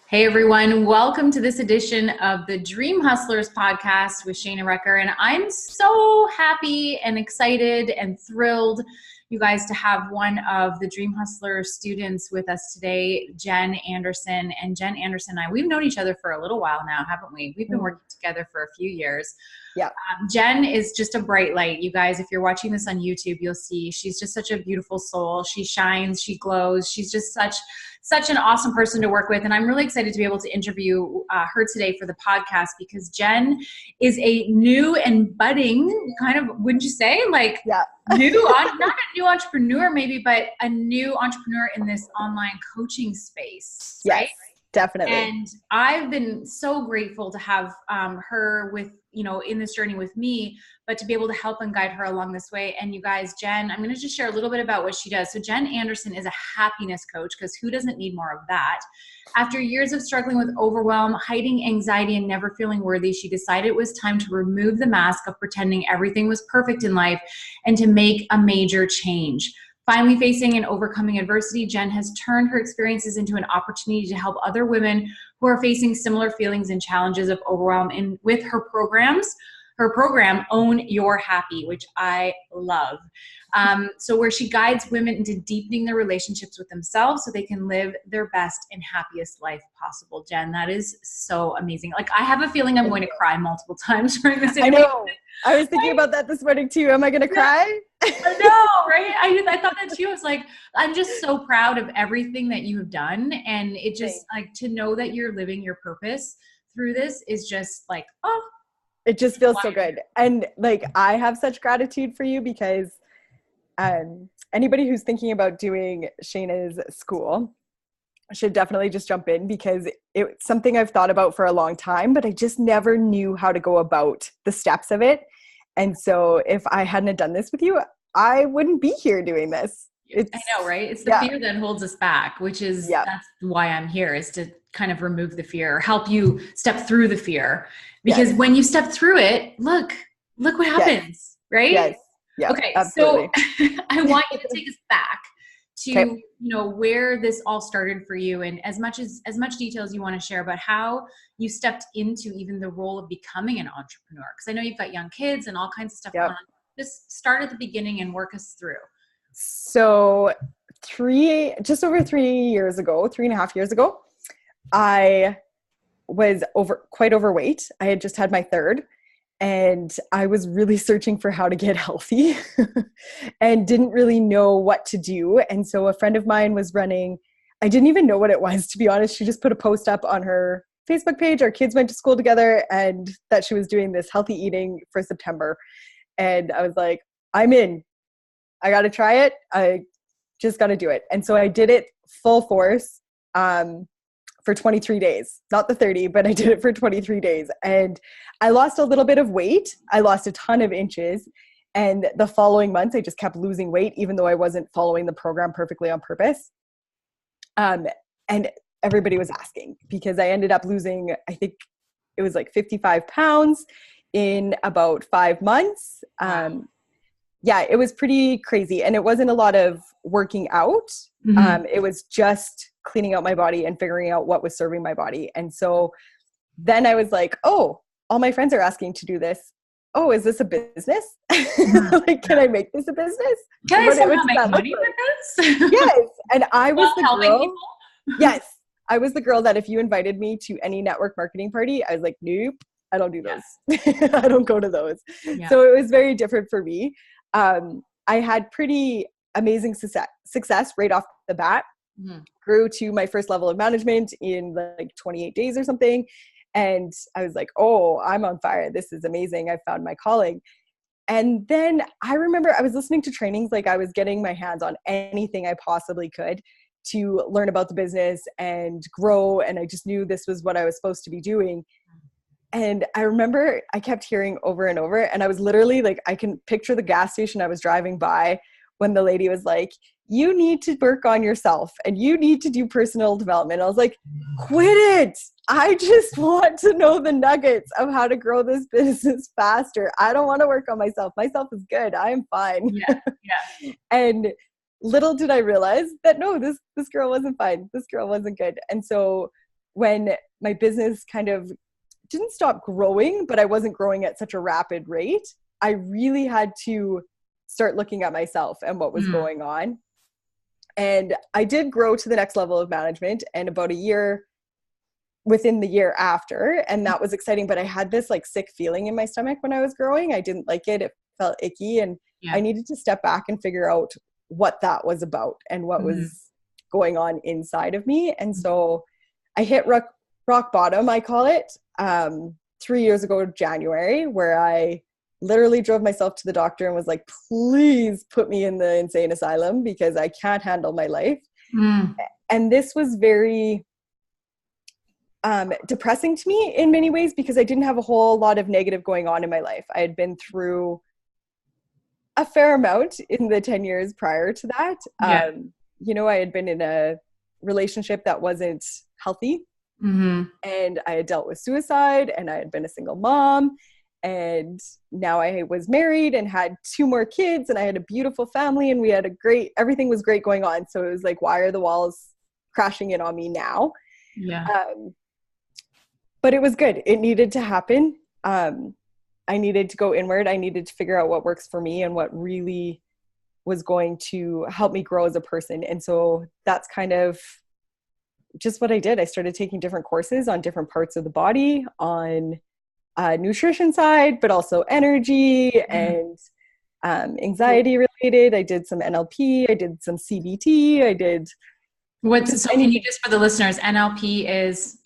Hey everyone, welcome to this edition of the Dream Hustlers podcast with Shayna Recker. And I'm so happy and excited and thrilled, you guys, to have one of the Dream Hustlers students with us today, Jen Anderson. And Jen Anderson and I, we've known each other for a little while now, haven't we? We've been working together for a few years. Yeah. Jen is just a bright light. You guys, if you're watching this on YouTube, you'll see she's just such a beautiful soul. She shines, she glows. She's just such an awesome person to work with. And I'm really excited to be able to interview her today for the podcast because Jen is a new and budding kind of, wouldn't you say? Like new, not a new entrepreneur maybe, but a new entrepreneur in this online coaching space. Yes, right? definitely. And I've been so grateful to have her with, in this journey with me, but to be able to help and guide her along this way. And you guys, Jen, I'm going to just share a little bit about what she does. So Jen Anderson is a happiness coach, because who doesn't need more of that? After years of struggling with overwhelm, hiding anxiety, and never feeling worthy, she decided it was time to remove the mask of pretending everything was perfect in life and to make a major change. Finally facing and overcoming adversity, Jen has turned her experiences into an opportunity to help other women who are facing similar feelings and challenges of overwhelm. And with her program, Own Your Happy, which I love. So where she guides women into deepening their relationships with themselves so they can live their best and happiest life possible. Jen, that is so amazing. Like, I have a feeling I'm going to cry multiple times during this interview. I know. I was thinking about that this morning too. Am I going to cry? I know, right? I thought that too. I was like, I'm just so proud of everything that you have done. And it just like to know that you're living your purpose through this is just like, oh. It just feels so good. And like, I have such gratitude for you because anybody who's thinking about doing Shayna's school should definitely just jump in, because it's something I've thought about for a long time, but I just never knew how to go about the steps of it. And so if I hadn't done this with you, I wouldn't be here doing this. I know, right? It's the fear that holds us back, which is that's why I'm here, is to kind of remove the fear, help you step through the fear. Because when you step through it, look what happens, right? Yes. Yeah, okay, absolutely. So I want you to take us back to where this all started for you, and as much detail as you want to share about how you stepped into even the role of becoming an entrepreneur. Because I know you've got young kids and all kinds of stuff going on. Just start at the beginning and work us through. So just over 3.5 years ago, I was quite overweight. I had just had my third, and I was really searching for how to get healthy and didn't really know what to do. And so a friend of mine was running, I didn't even know what it was, to be honest. She just put a post up on her Facebook page. Our kids went to school together, and that she was doing this healthy eating for September. And I was like, I'm in. I got to try it. I just got to do it. And so I did it full force for 23 days, not the 30, but I did it for 23 days. And I lost a little bit of weight. I lost a ton of inches. And the following months, I just kept losing weight, even though I wasn't following the program perfectly on purpose. And everybody was asking, because I ended up losing, I think it was like 55 pounds in about 5 months. It was pretty crazy. And it wasn't a lot of working out. It was just cleaning out my body and figuring out what was serving my body. And so then I was like, oh, all my friends are asking to do this. Oh, is this a business? Like, can I make this a business? Can I somehow make money with this? Yes. And I was the helping girl. People? Yes. I was the girl that if you invited me to any network marketing party, I was like, nope, I don't do those. I don't go to those. Yeah. So it was very different for me. I had pretty amazing success right off the bat. Grew to my first level of management in like 28 days or something. And I was like, oh, I'm on fire. This is amazing. I found my calling. And then I remember I was listening to trainings, like I was getting my hands on anything I possibly could to learn about the business and grow. And I just knew this was what I was supposed to be doing. And I remember I kept hearing over and over, and I was literally like, I can picture the gas station I was driving by when the lady was like, you need to work on yourself and you need to do personal development. I was like, quit it. I just want to know the nuggets of how to grow this business faster. I don't want to work on myself. Myself is good. I am fine. Yeah. And little did I realize that no, this girl wasn't fine. This girl wasn't good. And so when my business kind of didn't stop growing, but I wasn't growing at such a rapid rate, I really had to start looking at myself and what was going on. And I did grow to the next level of management, and about a year within the year after, and that was exciting. But I had this like sick feeling in my stomach when I was growing. I didn't like it. It felt icky, and I needed to step back and figure out what that was about and what was going on inside of me. And so I hit rock bottom, I call it, 3 years ago, January, where I literally drove myself to the doctor and was like, please put me in the insane asylum because I can't handle my life. And this was very depressing to me in many ways because I didn't have a whole lot of negative going on in my life. I had been through a fair amount in the 10 years prior to that. You know, I had been in a relationship that wasn't healthy, and I had dealt with suicide, and I had been a single mom. And now I was married and had 2 more kids, and I had a beautiful family, and we had everything was great going on. So it was like, why are the walls crashing in on me now? But it was good. It needed to happen. I needed to go inward. I needed to figure out what works for me and what really was going to help me grow as a person. And so that's kind of just what I did. I started taking different courses on different parts of the body, on nutrition side, but also energy and anxiety related. I did some NLP. I did some CBT. I did. Can you just, for the listeners, NLP is?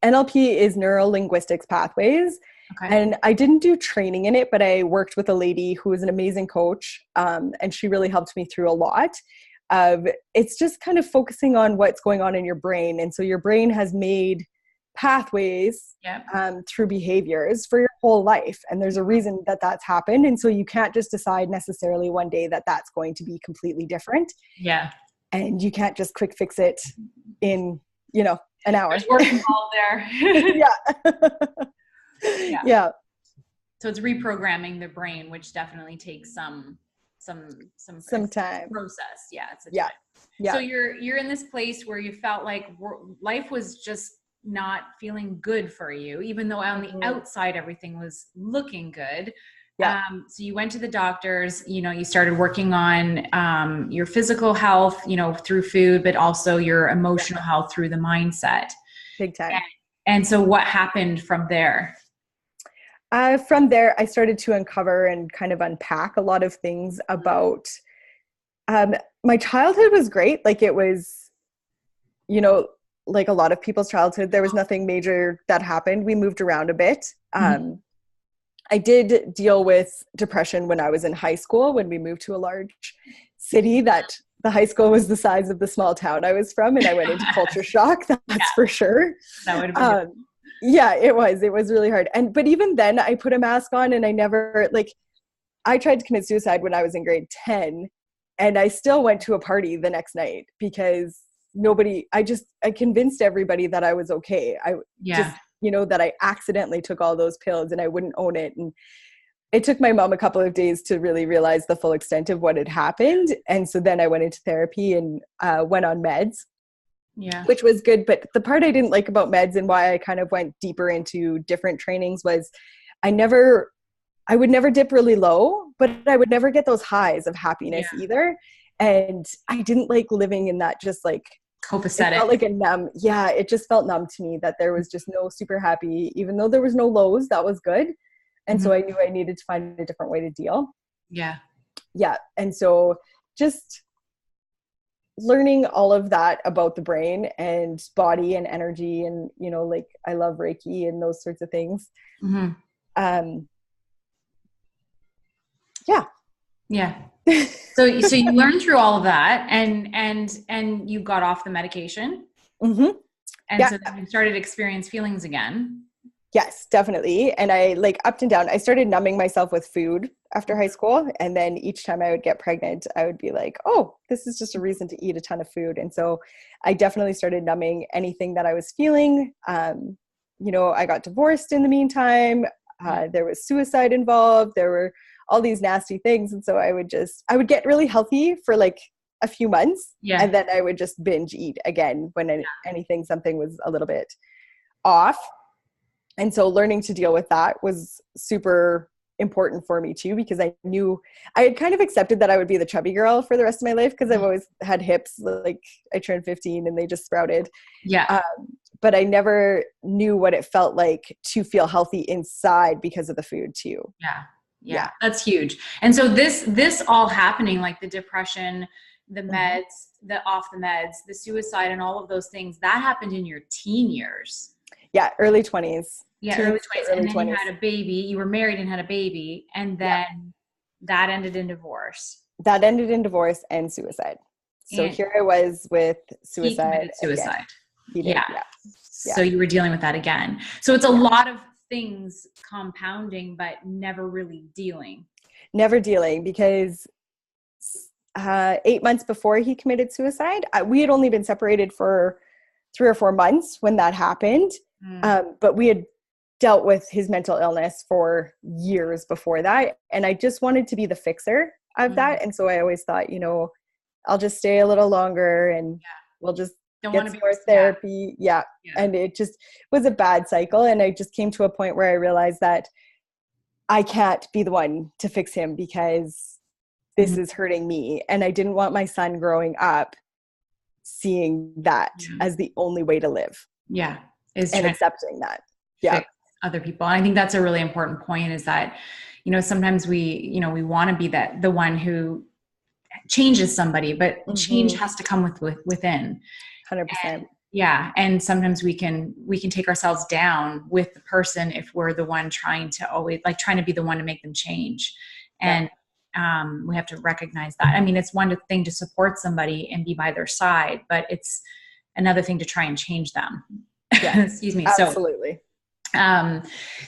NLP is neuro linguistics pathways. Okay. And I didn't do training in it, but I worked with a lady who was an amazing coach. And she really helped me through a lot. It's just kind of focusing on what's going on in your brain. And so your brain has made pathways through behaviors for your whole life. And there's a reason that that's happened. And so you can't just decide necessarily one day that that's going to be completely different. And you can't just quick fix it in, an hour. There's work involved there. Yeah. So it's reprogramming the brain, which definitely takes some time process. Time. So you're in this place where you felt like life was just not feeling good for you, even though on the outside everything was looking good. So you went to the doctors, you started working on your physical health, through food, but also your emotional health through the mindset. Big time. And so what happened from there? From there, I started to uncover and kind of unpack a lot of things about my childhood was great. Like it was, like a lot of people's childhood, there was nothing major that happened. We moved around a bit. I did deal with depression when I was in high school, when we moved to a large city that the high school was the size of the small town I was from. And I went into culture shock. That's for sure. That would have been it was really hard. But even then I put a mask on, and I tried to commit suicide when I was in grade 10, and I still went to a party the next night because I convinced everybody that I was okay. That I accidentally took all those pills and I wouldn't own it. And it took my mom a couple of days to really realize the full extent of what had happened. And so then I went into therapy and went on meds, which was good. But the part I didn't like about meds and why I kind of went deeper into different trainings was I would never dip really low, but I would never get those highs of happiness either. And I didn't like living in that just like copacetic. It felt like it just felt numb to me that there was just no super happy, even though there was no lows, that was good. And so I knew I needed to find a different way to deal. Yeah. And so just learning all of that about the brain and body and energy and, I love Reiki and those sorts of things. So you learned through all of that and you got off the medication. And so then you started to experience feelings again. Yes, definitely. And I up and down, I started numbing myself with food after high school. And then each time I would get pregnant, I would be like, oh, this is just a reason to eat a ton of food. And so I definitely started numbing anything that I was feeling. I got divorced in the meantime. There was suicide involved. There were all these nasty things. And so I would get really healthy for a few months. Yeah. And then I would just binge eat again when something was a little bit off. And so learning to deal with that was super important for me too, because I knew I had kind of accepted that I would be the chubby girl for the rest of my life, because I've always had hips. Like I turned 15 and they just sprouted. Yeah. But I never knew what it felt like to feel healthy inside because of the food too. Yeah. That's huge. And so this all happening, like the depression, the meds, the off the meds, the suicide, and all of those things, that happened in your teen years. Yeah. Early 20s. Yeah. Early 20s. And then you had a baby, you were married and had a baby. And then that ended in divorce. That ended in divorce and suicide. So and here I was with suicide. He committed suicide. He did, So you were dealing with that again. So it's a lot of things compounding, but never really dealing. Never dealing, because 8 months before he committed suicide, we had only been separated for 3 or 4 months when that happened. But we had dealt with his mental illness for years before that. And I just wanted to be the fixer of that. And so I always thought, I'll just stay a little longer and we'll just get some more therapy. Yeah. And it just was a bad cycle. And I just came to a point where I realized that I can't be the one to fix him, because this is hurting me. And I didn't want my son growing up seeing that as the only way to live. Yeah. And accepting that. Yeah. Other people. And I think that's a really important point, is that, sometimes we want to be the one who changes somebody, but change has to come within. 100%. And sometimes we can take ourselves down with the person if we're the one trying to be the one to make them change. And we have to recognize that. I mean, it's one thing to support somebody and be by their side, but it's another thing to try and change them. Yeah. Excuse me. Absolutely.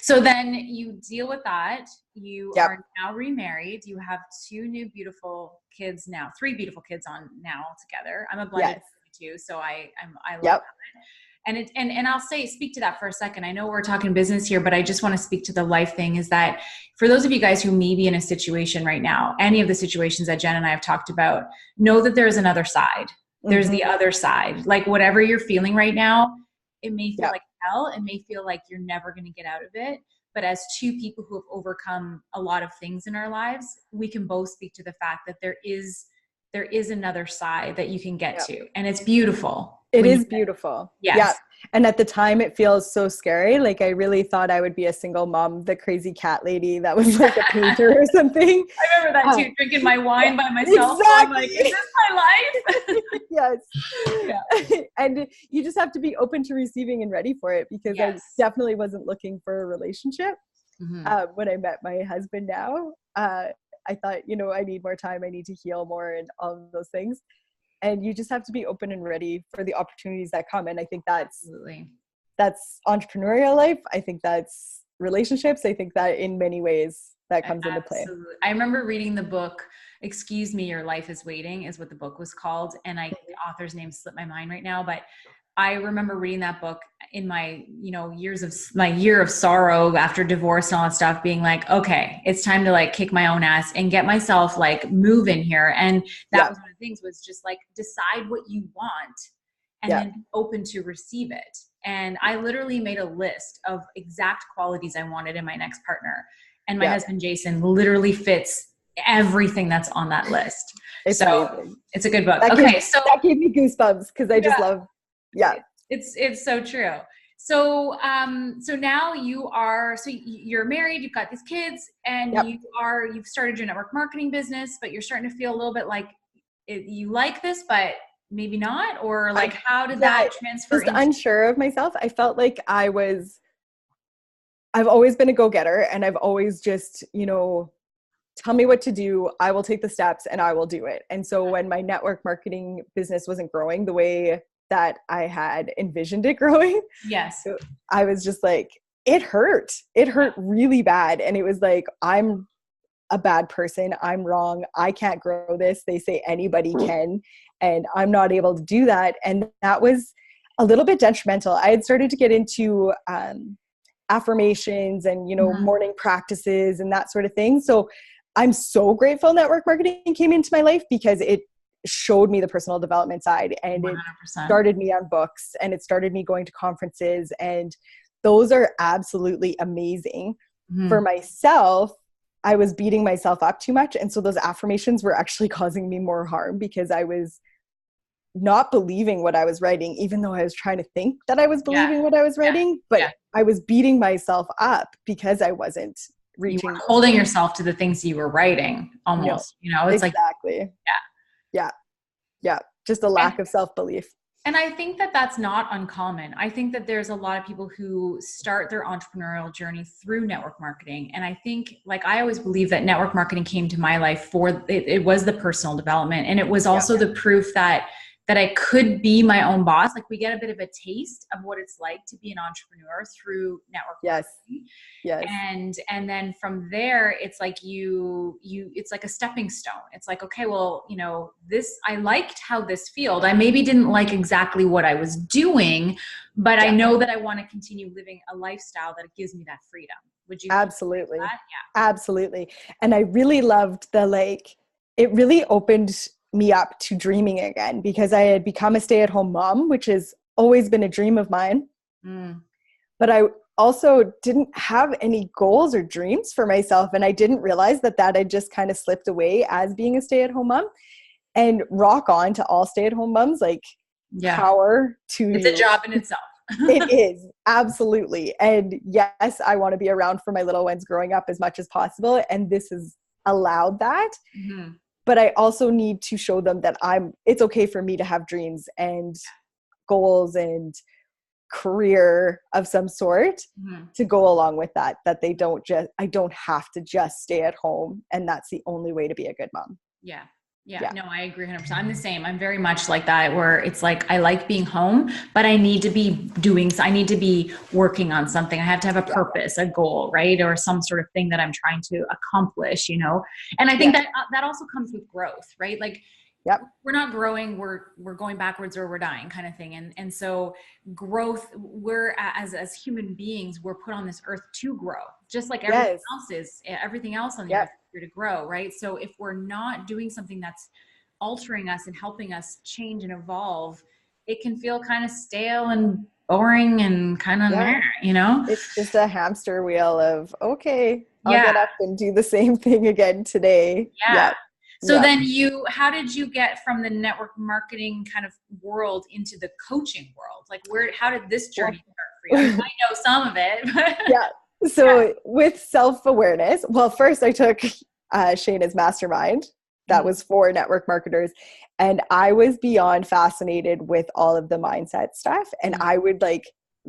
So then you deal with that. You are now remarried. You have 2 new beautiful kids now, 3 beautiful kids now together. I'm a blended too, so I love that. And I'll speak to that for a second. I know we're talking business here, but I just want to speak to the life thing, is that for those of you guys who may be in a situation right now, any of the situations that Jen and I have talked about, know that there's another side. There's the other side. Like whatever you're feeling right now, it may feel like hell. It may feel like you're never going to get out of it. But as 2 people who have overcome a lot of things in our lives, we can both speak to the fact that there is another side that you can get to. And it's beautiful. It is beautiful. Yes. Yeah. And at the time it feels so scary. Like I really thought I would be a single mom, the crazy cat lady that was like a painter or something. I remember that too, drinking my wine by myself. Exactly. So I'm like, is this my life? Yes. Yeah. And you just have to be open to receiving and ready for it, because I definitely wasn't looking for a relationship. When I met my husband now, I thought, I need more time. I need to heal more and all of those things. And you just have to be open and ready for the opportunities that come. And I think that's entrepreneurial life. I think that's relationships. I think that in many ways that comes into play. I remember reading the book, Excuse Me, Your Life is Waiting is what the book was called. And the author's name slipped my mind right now, but I remember reading that book in my, year of sorrow after divorce and all that stuff, being like, okay, it's time to like kick my own ass and get myself like moving here. And that was one of the things, was just like decide what you want and then be open to receive it. And I literally made a list of exact qualities I wanted in my next partner. And my husband, Jason, literally fits everything that's on that list. It's amazing. It's a good book. That gave me goosebumps, because I just love. Yeah, it's so true. So now you're married, you've got these kids, and you've started your network marketing business, but you're starting to feel a little bit like you like this, but maybe not, or like how did that transfer? Just unsure of myself. I felt like I've always been a go-getter, and I've always just, tell me what to do. I will take the steps and I will do it. And so when my network marketing business wasn't growing the way that I had envisioned it growing. Yes. So I was just like, it hurt. It hurt really bad. And it was like, I'm a bad person. I'm wrong. I can't grow this. They say anybody can, and I'm not able to do that. And that was a little bit detrimental. I had started to get into affirmations and, morning practices and that sort of thing. So I'm so grateful network marketing came into my life, because it showed me the personal development side, and it 100%. started me on books, and it started me going to conferences, and those are absolutely amazing. For myself, I was beating myself up too much, and so those affirmations were actually causing me more harm because I was not believing what I was writing, even though I was trying to think that I was believing what I was writing, but I was beating myself up because I wasn't You reaching. were holding yourself to the things you were writing almost, No, you know, it's exactly. Yeah. Just a lack of self-belief. And I think that that's not uncommon. I think that there's a lot of people who start their entrepreneurial journey through network marketing. And I think, like, I always believe that network marketing came to my life for it was the personal development. And it was also the proof that I could be my own boss. Like, we get a bit of a taste of what it's like to be an entrepreneur through network marketing. And then from there, it's like it's like a stepping stone. It's like, okay, well, you know, I liked how this feels. I maybe didn't like exactly what I was doing, but I know that I want to continue living a lifestyle that gives me that freedom. Would you? Absolutely. That? Absolutely. And I really loved it really opened me up to dreaming again, because I had become a stay-at-home mom, which has always been a dream of mine. But I also didn't have any goals or dreams for myself. And I didn't realize that had just kind of slipped away as being a stay-at-home mom. And rock on to all stay-at-home moms, like power to it's a job in itself. It is, absolutely. And yes, I want to be around for my little ones growing up as much as possible. And this has allowed that. But I also need to show them that it's okay for me to have dreams and goals and career of some sort to go along with that I don't have to just stay at home, and that's the only way to be a good mom. No, I agree 100%. I'm the same. I'm very much like that, where it's like, I like being home, but I need to be I need to be working on something. I have to have a purpose, a goal, right? Or some sort of thing that I'm trying to accomplish, you know? And I think that also comes with growth, right? Like, we're not growing, we're going backwards or we're dying, kind of thing. And so growth, as human beings, we're put on this earth to grow, just like everything else on the earth is here to grow, right? So if we're not doing something that's altering us and helping us change and evolve, it can feel kind of stale and boring and kind of you know? It's just a hamster wheel of, okay, I'll get up and do the same thing again today. So then how did you get from the network marketing kind of world into the coaching world? Like, how did this journey start for you? I mean, I know some of it. So with self-awareness, well, first I took Shayna's mastermind. That was for network marketers. And I was beyond fascinated with all of the mindset stuff. And I would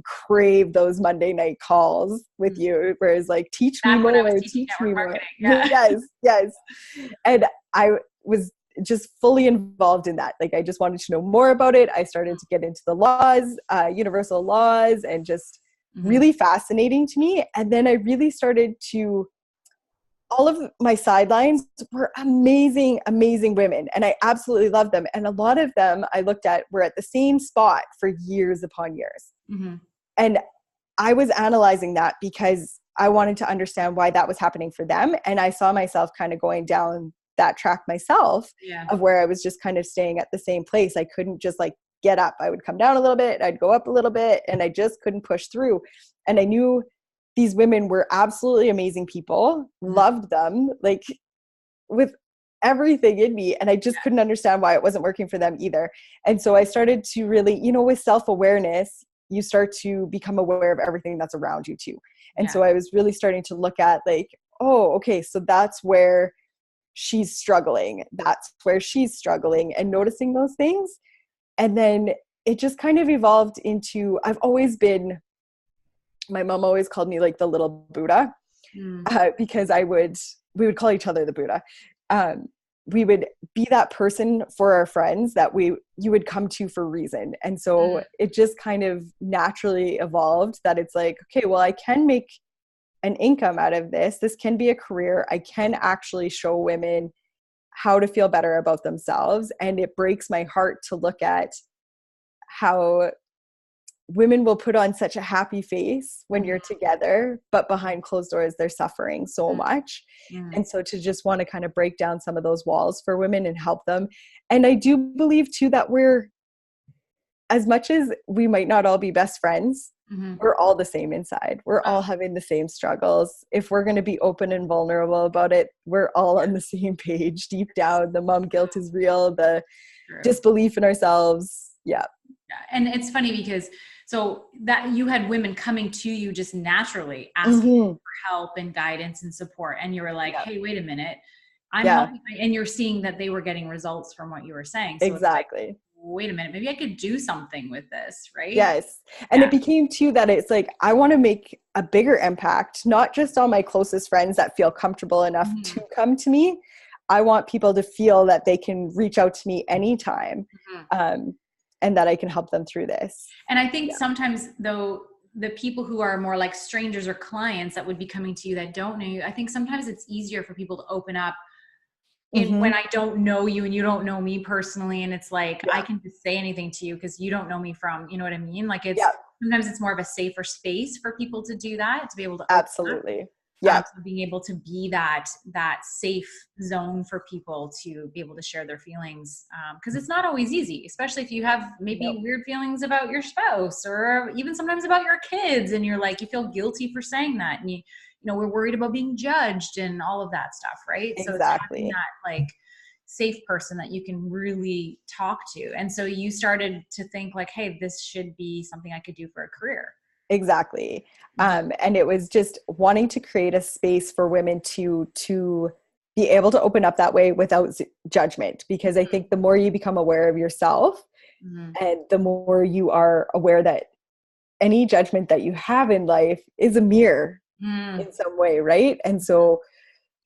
crave those Monday night calls with you, where it's like, teach me more. Yes. And I was just fully involved in that. Like, I just wanted to know more about it. I started to get into the laws, universal laws, and just really fascinating to me. And then I really started all of my sidelines were amazing, amazing women. And I absolutely loved them. And a lot of them I looked at were at the same spot for years upon years. And I was analyzing that because I wanted to understand why that was happening for them. And I saw myself kind of going down that track myself of where I was just kind of staying at the same place. I couldn't just get up. I would come down a little bit, I'd go up a little bit, and I just couldn't push through. And I knew these women were absolutely amazing people, loved them, with everything in me. And I just couldn't understand why it wasn't working for them either. And so I started to really, with self-awareness, you start to become aware of everything that's around you too. And so I was really starting to look at oh, okay, so that's where she's struggling. That's where she's struggling, and noticing those things. And then it just kind of evolved into, my mom always called me the little Buddha, because we would call each other the Buddha. We would be that person for our friends that you would come to for a reason. And so it just kind of naturally evolved that it's like, okay, well, I can make an income out of this. This can be a career. I can actually show women how to feel better about themselves. And it breaks my heart to look at how women will put on such a happy face when you're together, but behind closed doors, they're suffering so much. And so to just want to kind of break down some of those walls for women and help them. And I do believe too that as much as we might not all be best friends, we're all the same inside. We're all having the same struggles. If we're going to be open and vulnerable about it, we're all on the same page deep down. The mom guilt is real. The disbelief in ourselves. Yeah. And it's funny because so that you had women coming to you just naturally asking for help and guidance and support. And you were like, hey, wait a minute. I'm helping. And you're seeing that they were getting results from what you were saying. So exactly. It's like, wait a minute, maybe I could do something with this, right? Yes. And it became too that it's like, I want to make a bigger impact, not just on my closest friends that feel comfortable enough to come to me. I want people to feel that they can reach out to me anytime, and that I can help them through this. And I think sometimes though, the people who are more like strangers or clients that would be coming to you that don't know you, I think sometimes it's easier for people to open up when I don't know you and you don't know me personally. And it's like, I can just say anything to you because you don't know me from, you know what I mean? Like sometimes it's more of a safer space for people to do that, to be able to absolutely. Yeah. So being able to be that safe zone for people to be able to share their feelings. Cause it's not always easy, especially if you have maybe weird feelings about your spouse or even sometimes about your kids. And you're like, you feel guilty for saying that. And you know, we're worried about being judged and all of that stuff. Right. So it's having that like safe person that you can really talk to. And so you started to think like, hey, this should be something I could do for a career. Exactly. And it was just wanting to create a space for women to be able to open up that way without judgment, because I think the more you become aware of yourself and the more you are aware that any judgment that you have in life is a mirror in some way. Right. And so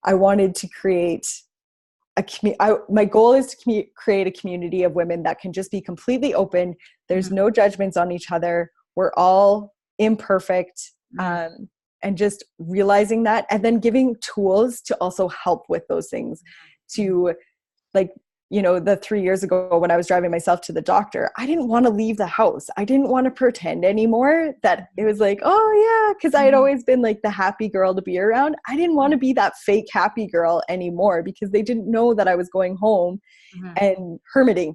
I wanted to create my goal is to create a community of women that can just be completely open. There's no judgments on each other. We're all imperfect, and just realizing that, and then giving tools to also help with those things. To like, you know, the 3 years ago when I was driving myself to the doctor, I didn't want to leave the house. I didn't want to pretend anymore that it was like, oh yeah, because I had always been like the happy girl to be around. I didn't want to be that fake happy girl anymore, because they didn't know that I was going home and hermiting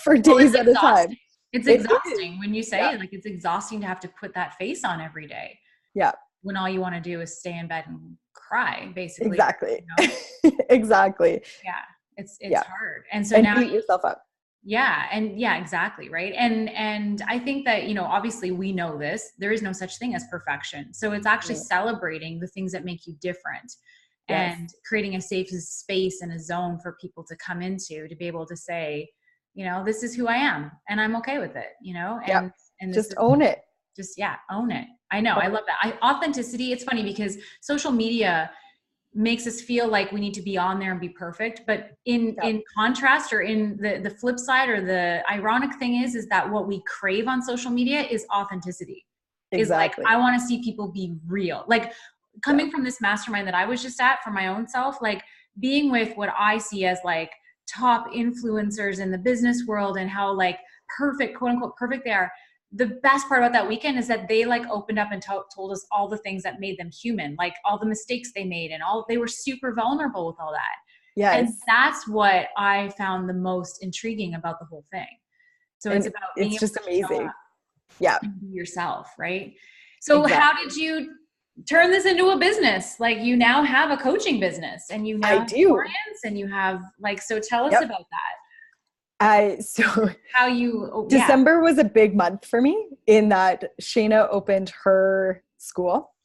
for days at a time. It's exhausting when you say it, like it's exhausting to have to put that face on every day. Yeah. When all you want to do is stay in bed and cry, basically. Exactly. You know? Exactly. Yeah. It's hard. And so now beat yourself up. Yeah. And yeah, exactly. Right. And I think that, you know, obviously we know this, there is no such thing as perfection. So it's actually celebrating the things that make you different and creating a safe space and a zone for people to come into, to be able to say, you know, this is who I am and I'm okay with it, you know, and just own it. Just, own it. I know. I love that. Authenticity. It's funny because social media makes us feel like we need to be on there and be perfect. But in contrast, or in the flip side, or the ironic thing is that what we crave on social media is authenticity. Exactly. Is like, I want to see people be real. Like coming from this mastermind that I was just at for my own self, like being with what I see as like top influencers in the business world and how like perfect, quote unquote, perfect they are. The best part about that weekend is that they like opened up and told us all the things that made them human, like all the mistakes they made and they were super vulnerable with all that. Yes. And that's what I found the most intriguing about the whole thing. So it's about being just able to amazing. and be yourself. Right. So how did you turn this into a business? Like you now have a coaching business and you now have clients and you have like, so tell us about that. So how you December was a big month for me in that Shayna opened her school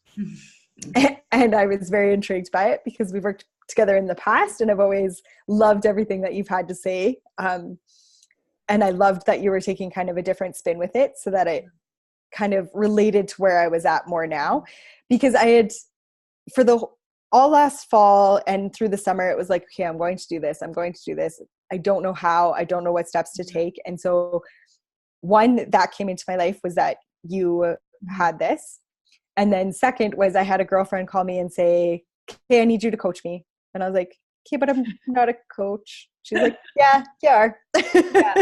and I was very intrigued by it because we've worked together in the past and I've always loved everything that you've had to say. And I loved that you were taking kind of a different spin with it so that it kind of related to where I was at more now, because I had all last fall and through the summer, it was like, okay, I'm going to do this. I'm going to do this. I don't know how, I don't know what steps to take. And so one that came into my life was that you had this. And then second was I had a girlfriend call me and say, okay, I need you to coach me. And I was like, okay, but I'm not a coach. She's like, yeah, you are. Yeah.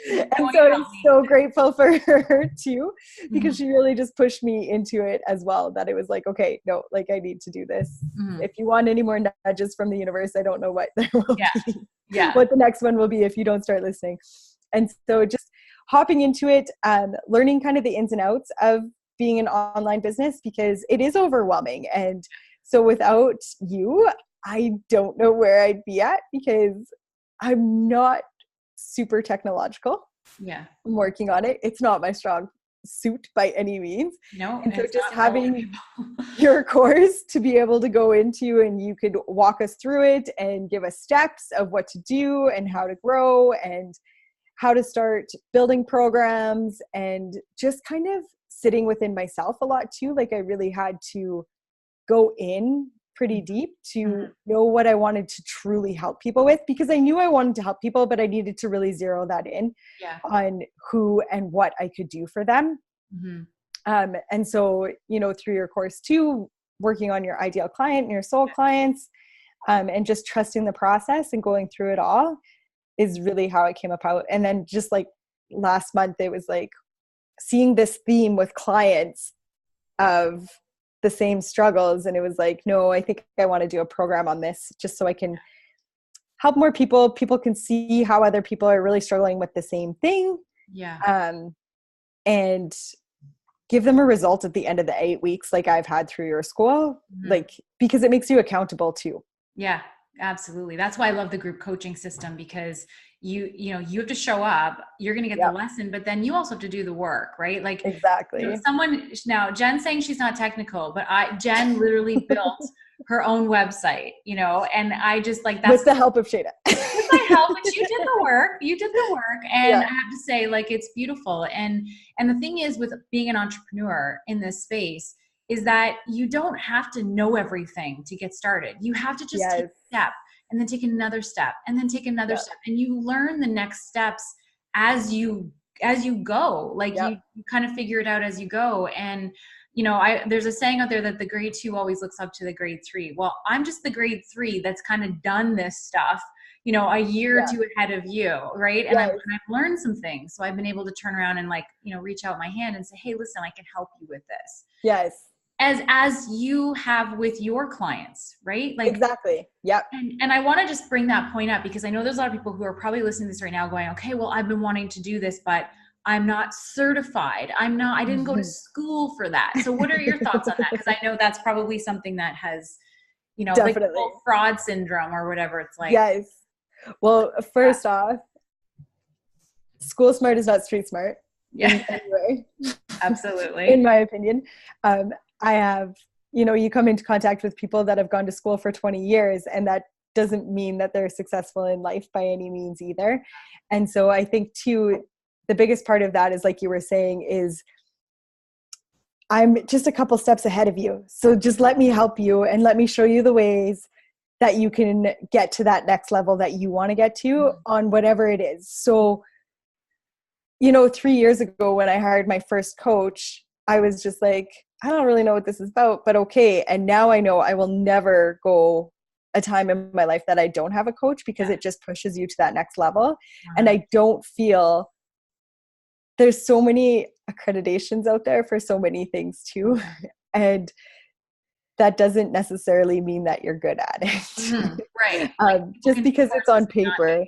And so I'm so grateful for her too, because she really just pushed me into it as well, that it was like, okay, no, like I need to do this. If you want any more nudges from the universe, I don't know what there will be, what the next one will be if you don't start listening. And so just hopping into it, learning kind of the ins and outs of being an online business, because it is overwhelming. And so without you, I don't know where I'd be at, because I'm not super technological. Yeah. I'm working on it. It's not my strong suit by any means. No. And so just having your course to be able to go into, and you could walk us through it and give us steps of what to do and how to grow and how to start building programs, and just kind of sitting within myself a lot too. Like I really had to go in pretty deep to know what I wanted to truly help people with, because I knew I wanted to help people, but I needed to really zero that in on who and what I could do for them. And so, you know, through your course too, working on your ideal client and your soul clients, and just trusting the process and going through it all is really how it came about. And then just like last month, it was like seeing this theme with clients of the same struggles. And it was like, no, I think I want to do a program on this, just so I can help more people. People can see how other people are really struggling with the same thing. And give them a result at the end of the 8 weeks, like I've had through your school, like, because it makes you accountable too. Yeah, absolutely. That's why I love the group coaching system, because you have to show up, you're going to get the lesson, but then you also have to do the work, right? Like exactly. You know, now Jen's saying she's not technical, but Jen literally built her own website, you know, and I just like, that's with the help of Shada. With my help, but you did the work. And I have to say, like, it's beautiful. And the thing is with being an entrepreneur in this space is that you don't have to know everything to get started. You have to just take a step, and then take another step, and then take another step. And you learn the next steps as you go. Like you kind of figure it out as you go. And, you know, there's a saying out there that the grade 2 always looks up to the grade 3. Well, I'm just the grade 3 that's kind of done this stuff, you know, a year or two ahead of you. Right. And I've learned some things. So I've been able to turn around and, like, you know, reach out my hand and say, hey, listen, I can help you with this. Yes. As you have with your clients, right? Like, exactly. Yep. And I want to just bring that point up, because I know there's a lot of people who are probably listening to this right now going, okay, well, I've been wanting to do this, but I'm not certified. I didn't go to school for that. So what are your thoughts on that? Because I know that's probably something that has, you know, like fraud syndrome or whatever it's like. Yes. Well, first off, school smart is not street smart. Yeah. Anyway. Absolutely. In my opinion. I have, you know, you come into contact with people that have gone to school for 20 years, and that doesn't mean that they're successful in life by any means either. And so I think too, the biggest part of that is, like you were saying, is I'm just a couple steps ahead of you. So just let me help you, and let me show you the ways that you can get to that next level that you want to get to on whatever it is. So, you know, 3 years ago when I hired my first coach, I was just like, I don't really know what this is about, but okay. And now I know I will never go a time in my life that I don't have a coach, because it just pushes you to that next level. And I don't feel there's so many accreditations out there for so many things too. And that doesn't necessarily mean that you're good at it. Right. Just because it's on paper.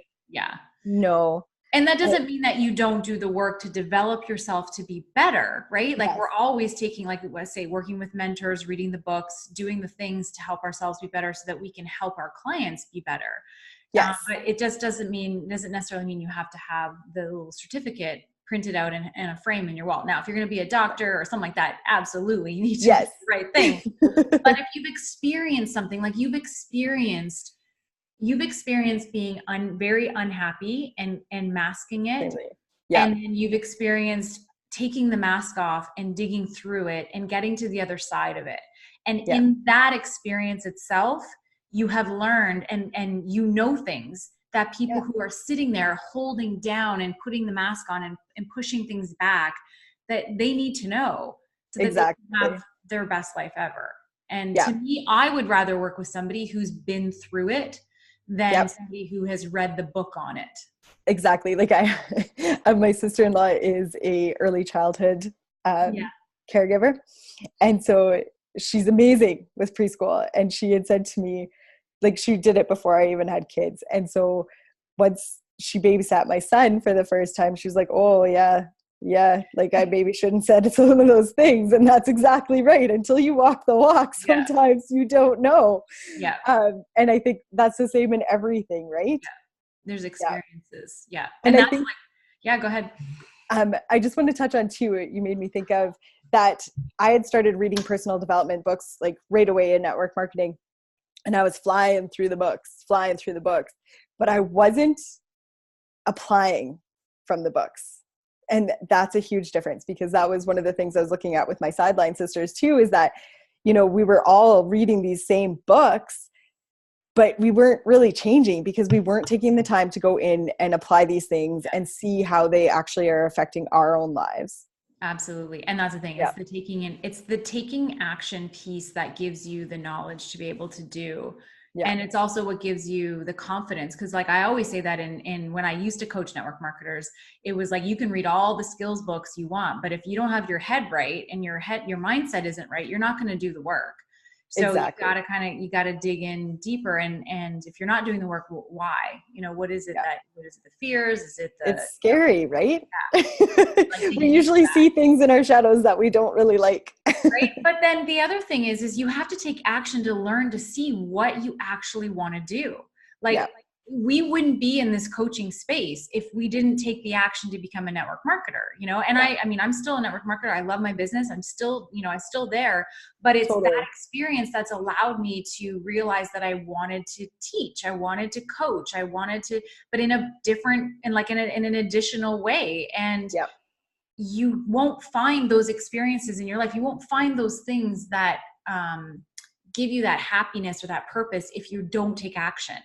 No. And that doesn't mean that you don't do the work to develop yourself to be better, right? Like we're always taking, like I say, working with mentors, reading the books, doing the things to help ourselves be better so that we can help our clients be better. But it just doesn't necessarily mean you have to have the little certificate printed out in a frame in your wall. Now, if you're going to be a doctor or something like that, absolutely, you need to do the right thing. But if you've experienced something, like you've experienced being very unhappy and masking it. And then you've experienced taking the mask off and digging through it and getting to the other side of it. And in that experience itself, you have learned and you know things that people who are sitting there holding down and putting the mask on and pushing things back, that they need to know so that they can have their best life ever. And to me, I would rather work with somebody who's been through it than Yep. somebody who has read the book on it. Exactly. Like my sister-in-law is a early childhood Yeah. caregiver. And so she's amazing with preschool. And she had said to me, like, she did it before I even had kids. And so once she babysat my son for the first time, she was like, oh yeah, like I maybe shouldn't said some of those things. And that's exactly right. Until you walk the walk, Yeah. sometimes you don't know. Yeah. And I think that's the same in everything, right? Yeah. There's Yeah. experiences. Yeah. And And I that's think, like, yeah, go ahead. I just want to touch on too, you made me think of that I had started reading personal development books like right away in network marketing. And I was flying through the books, but I wasn't applying from the books. And that's a huge difference, because that was one of the things I was looking at with my sideline sisters too, is that, you know, we were all reading these same books, but we weren't really changing because we weren't taking the time to go in and apply these things and see how they actually are affecting our own lives. Absolutely. And that's the thing. Yeah. It's the taking action piece that gives you the knowledge to be able to do. Yeah. And it's also what gives you the confidence. Cause like I always say that in when I used to coach network marketers, it was like, you can read all the skills books you want, but if you don't have your head right and your mindset isn't right, you're not going to do the work. So Exactly. you gotta dig in deeper. And if you're not doing the work, why? You know, what is it the fears? Is it it's scary, right? like We usually see things in our shadows that we don't really like. Right. But then the other thing is you have to take action to learn to see what you actually want to do. Like we wouldn't be in this coaching space if we didn't take the action to become a network marketer, you know? And I mean, I'm still a network marketer. I love my business. I'm still, you know, I'm still there, but it's that experience that's allowed me to realize that I wanted to teach. I wanted to coach. But in a different, and like in an additional way. And you won't find those experiences in your life. You won't find those things that give you that happiness or that purpose if you don't take action.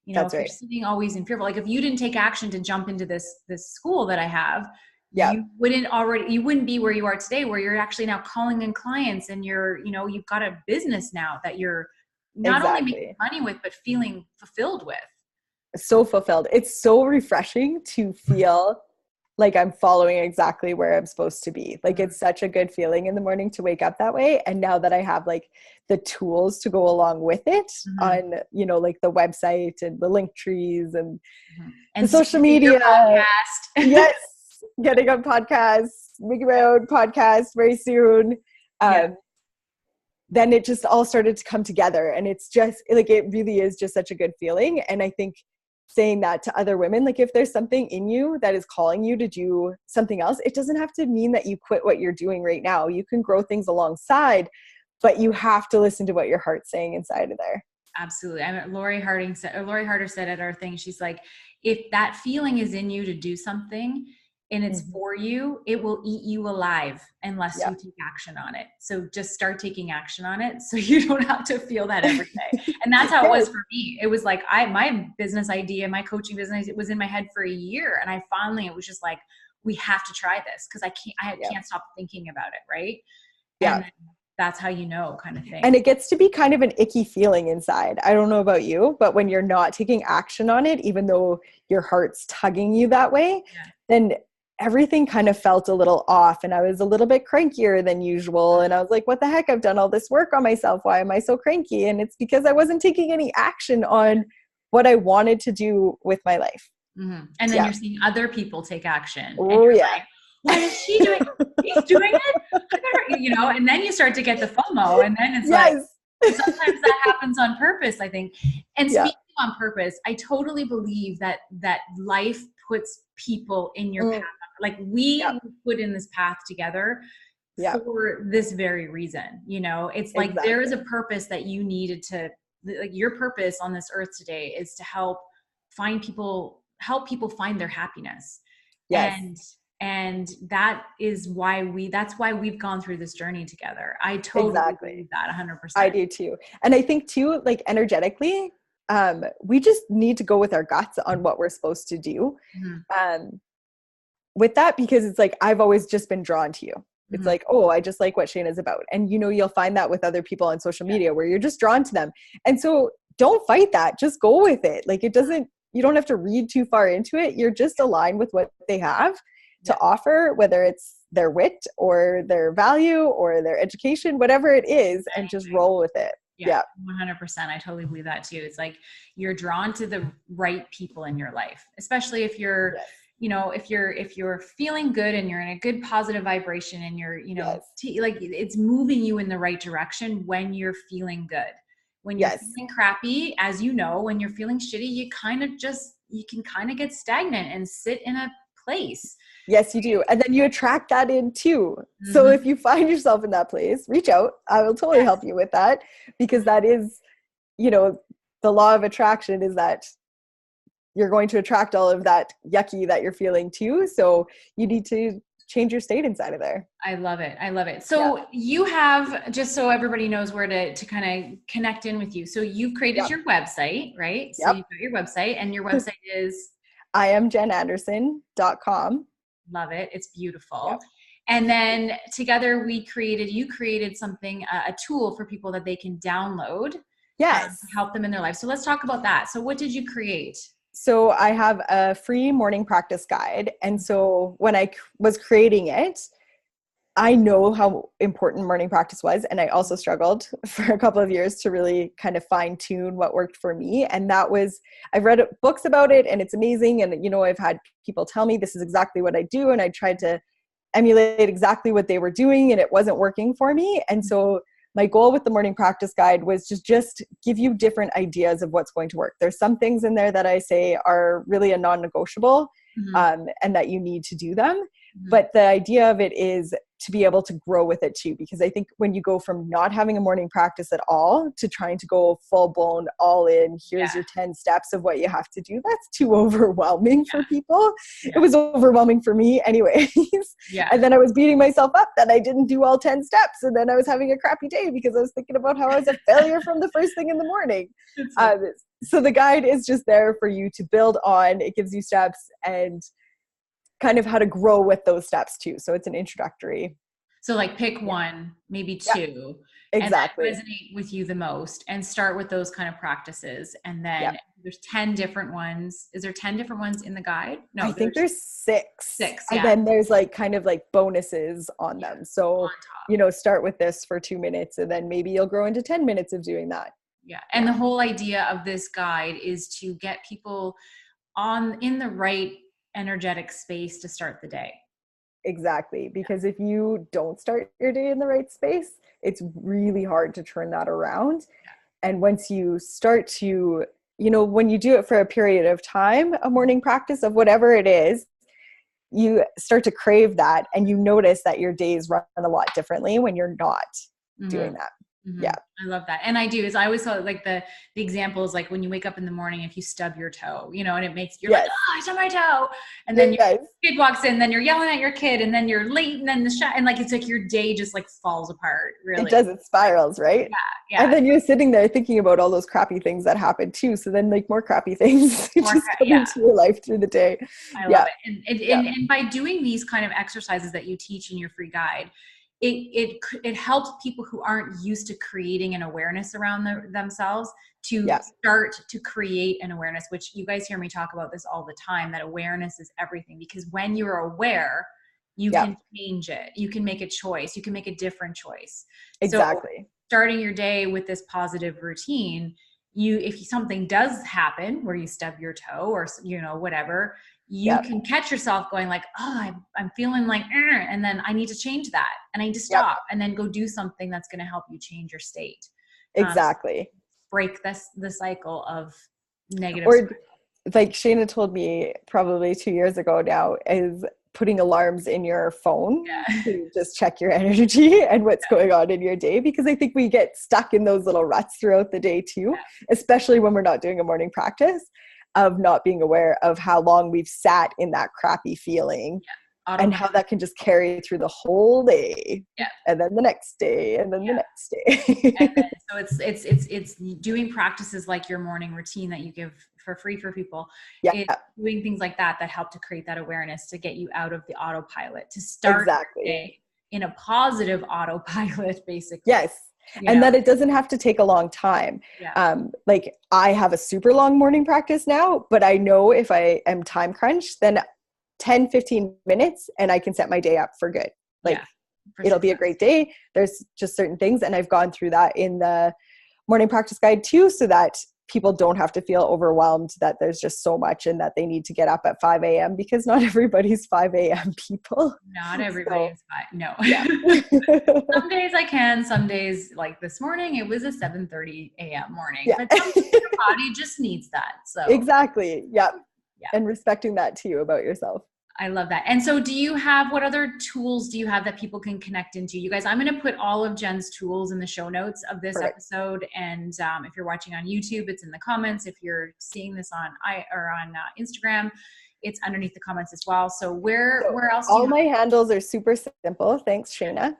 You know, if you're sitting always in fearful, like if you didn't take action to jump into this school that I have, you wouldn't be where you are today, where you're actually now calling in clients and you've got a business now that you're not only making money with, but feeling fulfilled with. So fulfilled. It's so refreshing to feel like I'm following exactly where I'm supposed to be. Like it's such a good feeling in the morning to wake up that way. And now that I have like the tools to go along with it on, you know, like the website and the link trees and the social media. Yes. Getting on podcasts, making my own podcast very soon. Then it just all started to come together, and it's just like, it really is just such a good feeling. And I think saying that to other women, like if there's something in you that is calling you to do something else, it doesn't have to mean that you quit what you're doing right now. You can grow things alongside, but you have to listen to what your heart's saying inside of there. Absolutely. I mean, Lori Harder said at our thing, she's like, if that feeling is in you to do something and it's for you, it will eat you alive unless you take action on it. So just start taking action on it so you don't have to feel that every day. And that's how it was for me. It was like my business idea, my coaching business, it was in my head for a year. And it was just like, we have to try this because I can't stop thinking about it. Right. And that's how you know, kind of thing. And it gets to be kind of an icky feeling inside. I don't know about you, but when you're not taking action on it, even though your heart's tugging you that way, then everything kind of felt a little off, and I was a little bit crankier than usual. And I was like, what the heck? I've done all this work on myself. Why am I so cranky? And it's because I wasn't taking any action on what I wanted to do with my life. And then you're seeing other people take action. Oh, and like, what is she doing? He's doing it. You know, and then you start to get the FOMO, and then it's like, sometimes that happens on purpose, I think. And speaking on purpose, I totally believe that life puts people in your path. Like we put in this path together for this very reason. You know, it's like there is a purpose that you needed to, like your purpose on this earth today is to help people find their happiness. And that is why that's why we've gone through this journey together. I totally believe that 100%. I do too. And I think too, like energetically, we just need to go with our guts on what we're supposed to do. With that, because it's like, I've always just been drawn to you. It's like, oh, I just like what Shayna's about. And, you know, you'll find that with other people on social media where you're just drawn to them. And so don't fight that. Just go with it. Like you don't have to read too far into it. You're just aligned with what they have to offer, whether it's their wit or their value or their education, whatever it is, and just roll with it. Yeah, 100%. I totally believe that too. It's like you're drawn to the right people in your life, especially if you're, if you're feeling good and you're in a good positive vibration and you're, like it's moving you in the right direction when you're feeling good. When you're feeling crappy, as you know, when you're feeling shitty, you can kind of get stagnant and sit in a place. Yes, you do. And then you attract that in too. Mm-hmm. So if you find yourself in that place, reach out. I will totally help you with that, because that is, the law of attraction is that you're going to attract all of that yucky that you're feeling too. So you need to change your state inside of there. I love it. I love it. So you have, just so everybody knows where to kind of connect in with you. So you've created your website, right? So you've got your website, and your website is IamJenAnderson.com. Love it. It's beautiful. Yep. And then together you created something, a tool for people that they can download to help them in their life. So let's talk about that. So what did you create? So I have a free morning practice guide. And so when I was creating it, I know how important morning practice was. And I also struggled for a couple of years to really kind of fine tune what worked for me. And I've read books about it and it's amazing. And, I've had people tell me this is exactly what I do. And I tried to emulate exactly what they were doing and it wasn't working for me. And so my goal with the morning practice guide was to just give you different ideas of what's going to work. There's some things in there that I say are really a non-negotiable, and that you need to do them. Mm-hmm. But the idea of it is to be able to grow with it too, because I think when you go from not having a morning practice at all to trying to go full blown all in, here's your 10 steps of what you have to do, that's too overwhelming for people. It was overwhelming for me anyways. And then I was beating myself up that I didn't do all 10 steps. And then I was having a crappy day because I was thinking about how I was a failure from the first thing in the morning. So the guide is just there for you to build on. It gives you steps and kind of how to grow with those steps too. So it's an introductory. So like pick one, maybe two, exactly, and that resonate with you the most, and start with those kind of practices. And then there's 10 different ones. Is there 10 different ones in the guide? No, I think there's six. Six. And then there's like kind of like bonuses on them. So, start with this for 2 minutes and then maybe you'll grow into 10 minutes of doing that. Yeah. And the whole idea of this guide is to get people in the right energetic space to start the day. Exactly. Because if you don't start your day in the right space, it's really hard to turn that around. And once you start to, when you do it for a period of time, a morning practice of whatever it is, you start to crave that and you notice that your days run a lot differently when you're not doing that. Mm-hmm. Yeah. I love that. And I do, is I always thought like the example is like when you wake up in the morning, if you stub your toe, and it makes, you're like, oh, I stubbed my toe. And then your kid walks in, then you're yelling at your kid and then you're late and then and like, it's like your day just like falls apart. Really. It does. It spirals, right? Yeah. And then you're sitting there thinking about all those crappy things that happen too. So then like more crappy things just come into your life through the day. I love it. And by doing these kind of exercises that you teach in your free guide, it helps people who aren't used to creating an awareness around themselves to start to create an awareness, which you guys hear me talk about this all the time, that awareness is everything. Because when you're aware, you can change it. You can make a choice. You can make a different choice. Exactly. So starting your day with this positive routine, if something does happen where you stub your toe or, whatever, you can catch yourself going like, oh, I'm feeling like, and then I need to change that and I need to stop and then go do something that's going to help you change your state. Exactly. Break the cycle of negative. Or like Shayna told me probably 2 years ago now, is putting alarms in your phone to just check your energy and what's going on in your day. Because I think we get stuck in those little ruts throughout the day too, especially when we're not doing a morning practice, of not being aware of how long we've sat in that crappy feeling and how that can just carry through the whole day and then the next day and then the next day. And then, so it's doing practices like your morning routine that you give for free for people. It's doing things like that help to create that awareness, to get you out of the autopilot, to start the day in a positive autopilot, basically. Yes. and that it doesn't have to take a long time. Like I have a super long morning practice now, but I know if I am time crunched, then 10-15 minutes and I can set my day up for good. Like it'll be a great day. There's just certain things, and I've gone through that in the morning practice guide too, so that people don't have to feel overwhelmed that there's just so much and that they need to get up at 5 a.m. because not everybody's 5 a.m. people. Not everybody is 5. No. Some days I can, some days like this morning, it was a 7:30 a.m. morning, but sometimes your body just needs that. So exactly. Yeah. And respecting that too about yourself. I love that. And so what other tools do you have that people can connect into? You guys, I'm going to put all of Jen's tools in the show notes of this episode. And if you're watching on YouTube, it's in the comments. If you're seeing this on Instagram, it's underneath the comments as well. So where else? All my handles are super simple. Thanks, Shayna.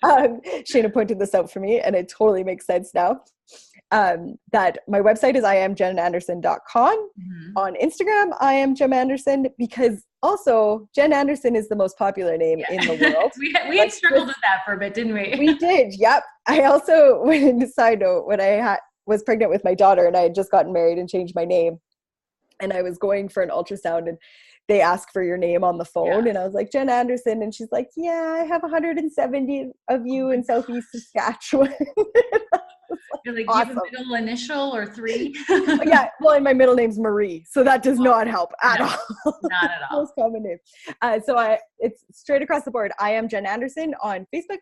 Shayna pointed this out for me, and it totally makes sense now. That my website is iamjenanderson.com. On Instagram, I am Jem Anderson, because also Jen Anderson is the most popular name in the world. we had struggled with that for a bit, didn't we? We did. Yep. I also, side note, when I was pregnant with my daughter and I had just gotten married and changed my name, and I was going for an ultrasound, and they asked for your name on the phone, and I was like, Jen Anderson, and she's like, yeah, I have 170 of you in Southeast Saskatchewan. You're like, awesome. Do you have a middle initial or 3? Yeah, well, and my middle name's Marie, so that does not help at all. Not at all. Most common name. So it's straight across the board. I am Jen Anderson on Facebook,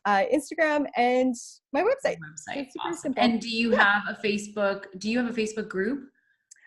Instagram, and my website. It's awesome. Simple. And do you have a Facebook group?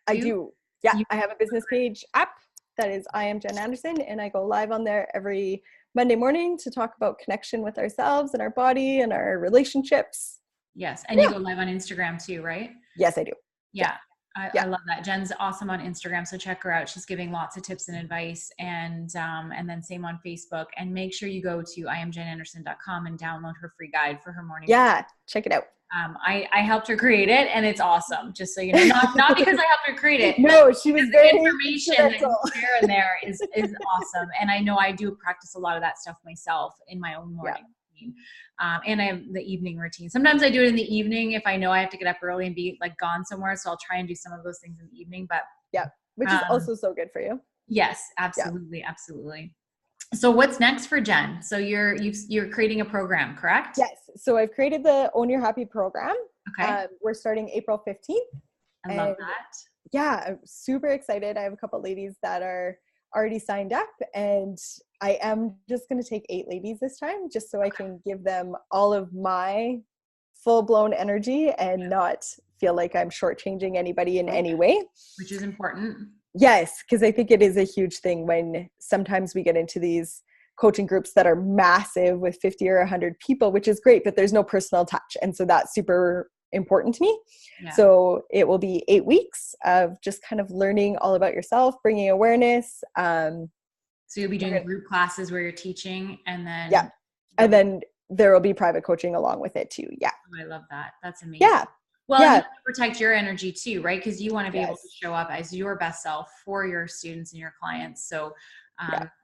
I do. Yeah, I have a business page app that is I am Jen Anderson, and I go live on there every Monday morning to talk about connection with ourselves and our body and our relationships. Yes. And you go live on Instagram too, right? Yes, I do. Yeah. I love that. Jen's awesome on Instagram. So check her out. She's giving lots of tips and advice, and then same on Facebook. And make sure you go to iamjenanderson.com and download her free guide for her morning. Yeah. Check it out. I helped her create it, and it's awesome. Just so you know, not because I helped her create it. No, she was very information that you share in there is awesome. And I know I do practice a lot of that stuff myself in my own morning. And I have the evening routine. Sometimes I do it in the evening if I know I have to get up early and be like gone somewhere. So I'll try and do some of those things in the evening, but which is also so good for you. Yes, absolutely. Absolutely. So what's next for Jen? So you're creating a program, correct? Yes. So I've created the Own Your Happy program. Okay. We're starting April 15th. I love that. Yeah. I'm super excited. I have a couple ladies that are already signed up, and I am just going to take 8 ladies this time, just so I can give them all of my full-blown energy and not feel like I'm shortchanging anybody in any way. Which is important. Yes, because I think it is a huge thing when sometimes we get into these coaching groups that are massive with 50 or 100 people, which is great, but there's no personal touch. And so that's super important to me. Yeah. So it will be 8 weeks of just kind of learning all about yourself, bringing awareness. So you'll be doing group classes where you're teaching, and then and then there will be private coaching along with it too. Yeah. Oh, I love that. That's amazing. Yeah. Well, you have to protect your energy too, right? Because you want to be able to show up as your best self for your students and your clients. So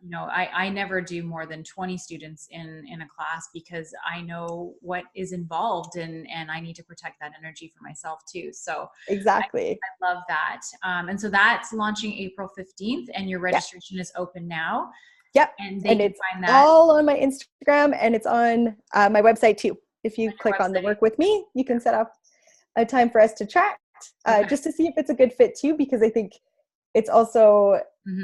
you know, I never do more than 20 students in a class, because I know what is involved, and I need to protect that energy for myself too. So exactly. I love that. And so that's launching April 15th, and your registration is open now. Yep. And it's find that all on my Instagram, and it's on my website too. If you click on the work with me, you can set up a time for us to chat, just to see if it's a good fit too, because I think it's also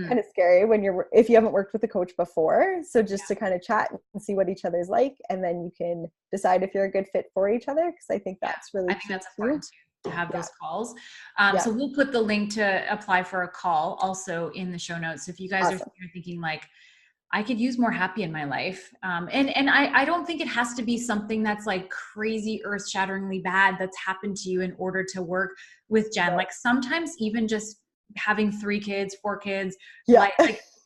kind of scary if you haven't worked with a coach before. So just to kind of chat and see what each other's like, and then you can decide if you're a good fit for each other. Because I think that's really important to have those calls. So we'll put the link to apply for a call also in the show notes. If you guys are thinking like, I could use more happy in my life. And I don't think it has to be something that's like crazy earth-shatteringly bad that's happened to you in order to work with Jen. Like sometimes even just having 3 kids, 4 kids, like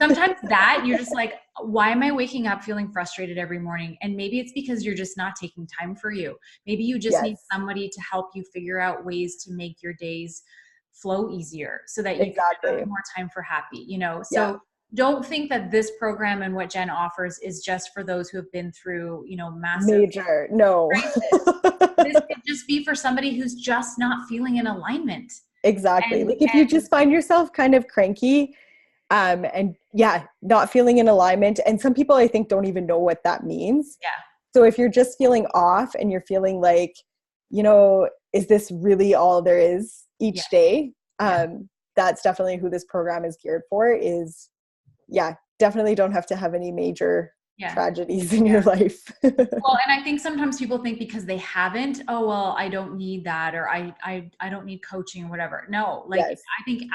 sometimes that you're just like, why am I waking up feeling frustrated every morning? And maybe it's because you're just not taking time for you. Maybe you just need somebody to help you figure out ways to make your days flow easier so that you can have more time for happy, you know? So don't think that this program and what Jen offers is just for those who have been through, massive Major. No. crisis. This could just be for somebody who's just not feeling in alignment. Exactly. And, Like if you just find yourself kind of cranky, and not feeling in alignment. And some people I think don't even know what that means. yeah. So if you're just feeling off and you're feeling like, is this really all there is each day? That's definitely who this program is geared for is, definitely don't have to have any major tragedies in your life. Well, and I think sometimes people think because they haven't, oh, well, I don't need that, or I don't need coaching or whatever. No, like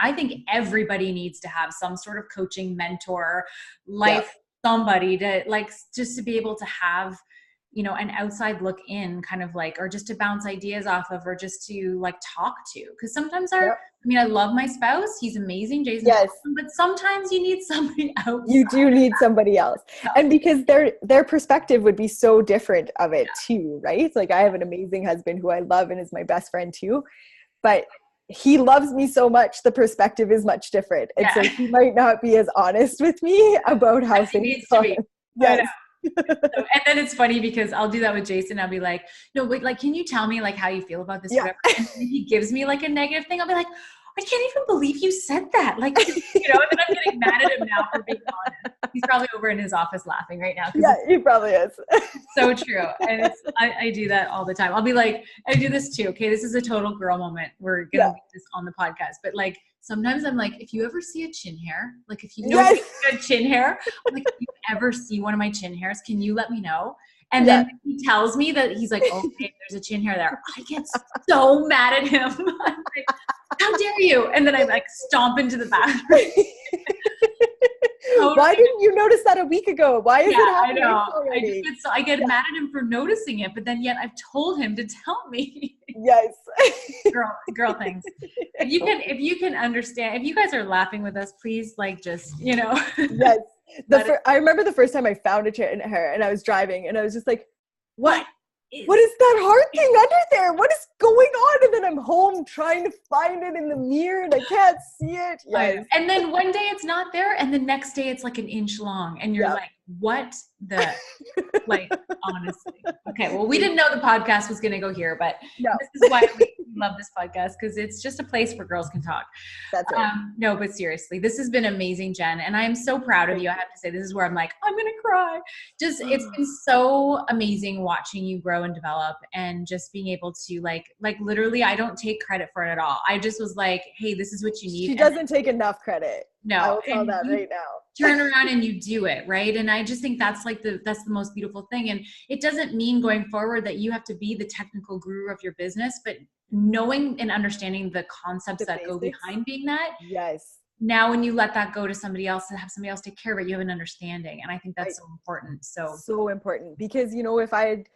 I think everybody needs to have some sort of coaching mentor, somebody to just to be able to have, an outside look in kind of or just to bounce ideas off of, or just to talk to. Cause sometimes I love my spouse. He's amazing, Jason. Yes. But sometimes you need somebody else. You do need somebody else. And because their perspective would be so different of it too, right? Like I have an amazing husband who I love and is my best friend too, but he loves me so much, the perspective is much different. And so he might not be as honest with me about how things are. Yes. And then it's funny because I'll do that with Jason. I'll be like, no, wait, can you tell me how you feel about this? Whatever. And he gives me a negative thing. I'll be like, I can't even believe you said that. And then I'm getting mad at him now for being honest. He's probably over in his office laughing right now. Yeah, he probably is. So true. And I do that all the time. I'll be like, I do this too. Okay. This is a total girl moment. We're going to make this on the podcast, but sometimes I'm like, if you ever see a chin hair, if you know good chin hair, I'm like, if you ever see one of my chin hairs, can you let me know? And then he tells me that he's like, okay, there's a chin hair there. I get so mad at him. I'm like, how dare you? And then I stomp into the bathroom. Totally. Why didn't you notice that a week ago? Why is it happening already? I get mad at him for noticing it, but then yet I've told him to tell me. Yes. girl things. If you can understand, if you guys are laughing with us, please just. Yes. I remember the first time I found a chin hair and I was driving and I was just like, what is that hard thing under there? What is going on? And then I'm home trying to find it in the mirror and I can't see it. Yes. And then one day it's not there and the next day it's an inch long and you're like, what the, honestly. Okay, well, we didn't know the podcast was going to go here, but this is why we love this podcast, because it's just a place where girls can talk. That's right. No, but seriously, this has been amazing, Jen, and I am so proud of you. I have to say, this is where I'm like, I'm going to cry. It's been so amazing watching you grow and develop, and just being able to literally, I don't take credit for it at all. I just was like, hey, this is what you need. She doesn't take enough credit. No, I will tell that right now. Turn around and you do it, right? And I just think that's that's the most beautiful thing. And it doesn't mean going forward that you have to be the technical guru of your business, but knowing and understanding the concepts that go behind being that. Yes. Now, when you let that go to somebody else and have somebody else take care of it, you have an understanding. And I think that's so important. So important, because, if I had,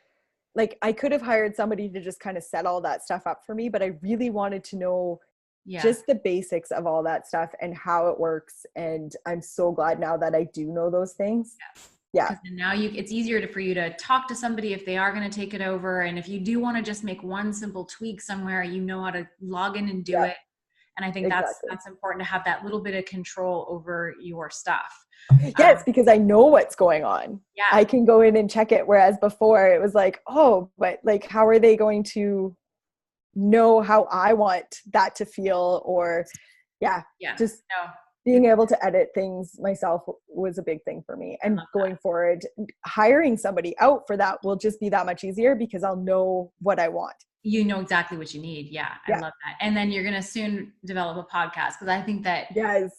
I could have hired somebody to just kind of set all that stuff up for me, but I really wanted to know just the basics of all that stuff and how it works. And I'm so glad now that I do know those things. Yeah. And now it's easier for you to talk to somebody if they are going to take it over. And if you do want to just make one simple tweak somewhere, you know how to log in and do it. And I think that's important to have that little bit of control over your stuff. Yes, because I know what's going on. Yeah. I can go in and check it. Whereas before it was like, oh, but how are they going to know how I want that to feel? Or being able to edit things myself was a big thing for me. And going forward, hiring somebody out for that will just be that much easier because I'll know what I want. You know exactly what you need. Yeah. I love that. And then you're going to soon develop a podcast, because I think that you have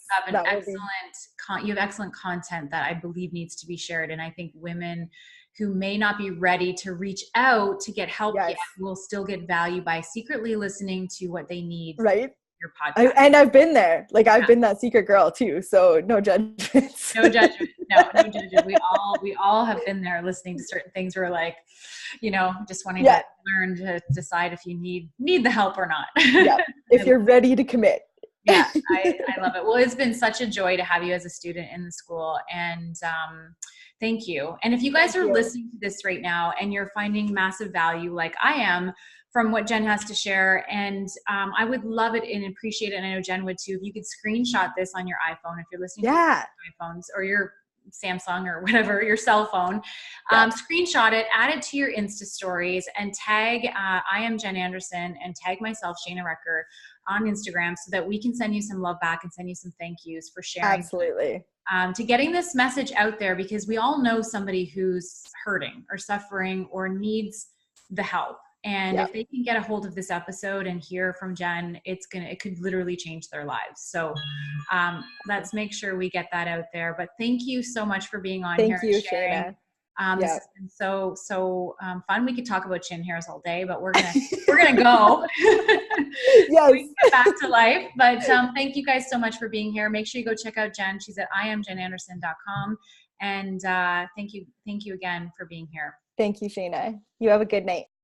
excellent content that I believe needs to be shared. And I think women who may not be ready to reach out to get help yet will still get value by secretly listening to what they need. Right. Your podcast. And I've been there. I've been that secret girl too. So no judgments. No judgment. No judgment. We all have been there listening to certain things. We're just wanting to learn to decide if you need the help or not. Yeah. If you're ready to commit. Yeah. I love it. Well, it's been such a joy to have you as a student in the school, and thank you. And if you guys are listening to this right now and you're finding massive value like I am from what Jen has to share. And I would love it and appreciate it. And I know Jen would too. If you could screenshot this on your iPhone, if you're listening to iPhones or your Samsung or whatever, your cell phone, screenshot it, add it to your Insta stories, and tag I am Jen Anderson and tag myself, Shayna Recker, on Instagram, so that we can send you some love back and send you some thank yous for sharing. Absolutely. To getting this message out there, because we all know somebody who's hurting or suffering or needs the help. And if they can get a hold of this episode and hear from Jen, it could literally change their lives. So let's make sure we get that out there. But thank you so much for being on here. Thank you, Shayna. This has been so fun. We could talk about chin hairs all day, but we're gonna go. Yes. We can get back to life. But thank you guys so much for being here. Make sure you go check out Jen. She's at iamjenanderson.com. And thank you again for being here. Thank you, Shayna. You have a good night.